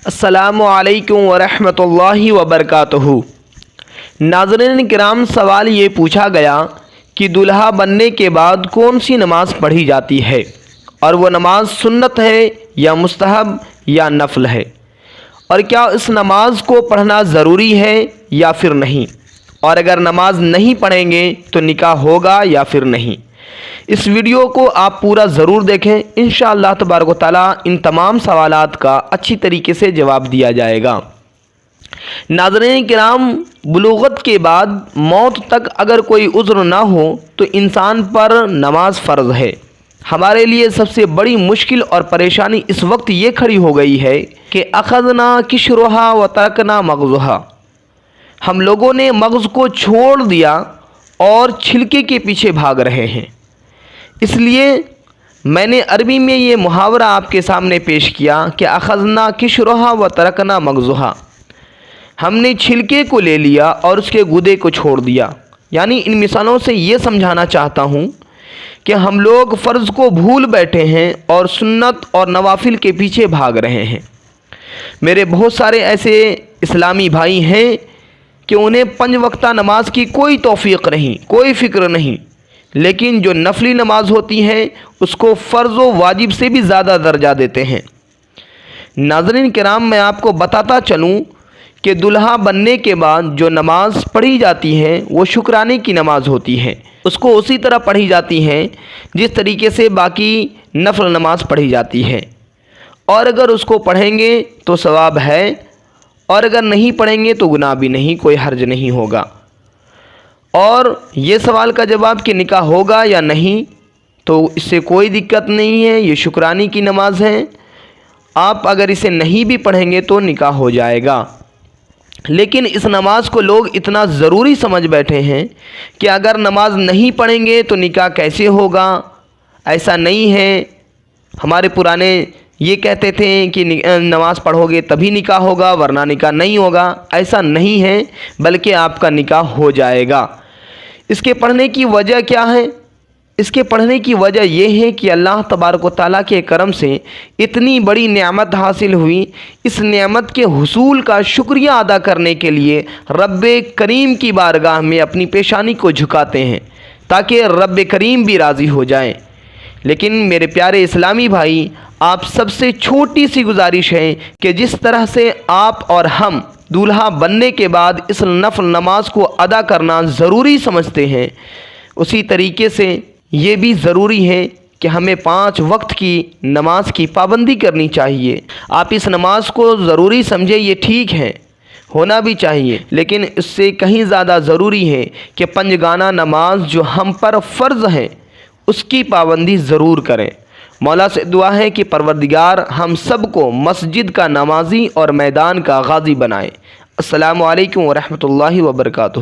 السلام علیکم ورحمۃ اللہ وبرکاتہ۔ ناظرین کرام، سوال یہ پوچھا گیا کہ دولہا بننے کے بعد کون سی نماز پڑھی جاتی ہے، اور وہ نماز سنت ہے یا مستحب یا نفل ہے، اور کیا اس نماز کو پڑھنا ضروری ہے یا پھر نہیں، اور اگر نماز نہیں پڑھیں گے تو نکاح ہوگا یا پھر نہیں۔ اس ویڈیو کو آپ پورا ضرور دیکھیں، انشاءاللہ تبارک و تعالیٰ ان تمام سوالات کا اچھی طریقے سے جواب دیا جائے گا۔ ناظرین کرام، بلوغت کے بعد موت تک اگر کوئی عذر نہ ہو تو انسان پر نماز فرض ہے۔ ہمارے لیے سب سے بڑی مشکل اور پریشانی اس وقت یہ کھڑی ہو گئی ہے کہ اخذنا قشرھا وترکنا مغزھا، ہم لوگوں نے مغز کو چھوڑ دیا اور چھلکے کے پیچھے بھاگ رہے ہیں۔ اس لیے میں نے عربی میں یہ محاورہ آپ کے سامنے پیش کیا کہ اخذنا قشرھا وترکنا مغزھا، ہم نے چھلکے کو لے لیا اور اس کے گودے کو چھوڑ دیا۔ یعنی ان مثالوں سے یہ سمجھانا چاہتا ہوں کہ ہم لوگ فرض کو بھول بیٹھے ہیں اور سنت اور نوافل کے پیچھے بھاگ رہے ہیں۔ میرے بہت سارے ایسے اسلامی بھائی ہیں کہ انہیں 5 وقتہ نماز کی کوئی توفیق نہیں، کوئی فکر نہیں، لیکن جو نفلی نماز ہوتی ہے اس کو فرض و واجب سے بھی زیادہ درجہ دیتے ہیں۔ ناظرین کرام، میں آپ کو بتاتا چلوں کہ دولہا بننے کے بعد جو نماز پڑھی جاتی ہے وہ شکرانے کی نماز ہوتی ہے۔ اس کو اسی طرح پڑھی جاتی ہے جس طریقے سے باقی نفل نماز پڑھی جاتی ہے، اور اگر اس کو پڑھیں گے تو ثواب ہے، اور اگر نہیں پڑھیں گے تو گناہ بھی نہیں، کوئی حرج نہیں ہوگا۔ اور یہ سوال کا جواب کہ نکاح ہوگا یا نہیں، تو اس سے کوئی دقت نہیں ہے، یہ شکرانے کی نماز ہے، آپ اگر اسے نہیں بھی پڑھیں گے تو نکاح ہو جائے گا۔ لیکن اس نماز کو لوگ اتنا ضروری سمجھ بیٹھے ہیں کہ اگر نماز نہیں پڑھیں گے تو نکاح کیسے ہوگا۔ ایسا نہیں ہے، ہمارے پرانے یہ کہتے تھے کہ نماز پڑھو گے تبھی نکاح ہوگا ورنہ نکاح نہیں ہوگا۔ ایسا نہیں ہے، بلکہ آپ کا نکاح ہو جائے گا۔ اس کے پڑھنے کی وجہ کیا ہے؟ اس کے پڑھنے کی وجہ یہ ہے کہ اللہ تبارک و تعالیٰ کے کرم سے اتنی بڑی نعمت حاصل ہوئی، اس نعمت کے حصول کا شکریہ ادا کرنے کے لیے رب کریم کی بارگاہ میں اپنی پیشانی کو جھکاتے ہیں تاکہ رب کریم بھی راضی ہو جائیں۔ لیکن میرے پیارے اسلامی بھائی، آپ سب سے چھوٹی سی گزارش ہے کہ جس طرح سے آپ اور ہم دولہا بننے کے بعد اس نفل نماز کو ادا کرنا ضروری سمجھتے ہیں، اسی طریقے سے یہ بھی ضروری ہے کہ ہمیں 5 وقت کی نماز کی پابندی کرنی چاہیے۔ آپ اس نماز کو ضروری سمجھے، یہ ٹھیک ہے، ہونا بھی چاہیے، لیکن اس سے کہیں زیادہ ضروری ہے کہ 5 گانہ نماز جو ہم پر فرض ہے اس کی پابندی ضرور کریں۔ مولا سے دعا ہے کہ پروردگار ہم سب کو مسجد کا نمازی اور میدان کا غازی بنائے۔ السلام علیکم ورحمۃ اللہ وبرکاتہ۔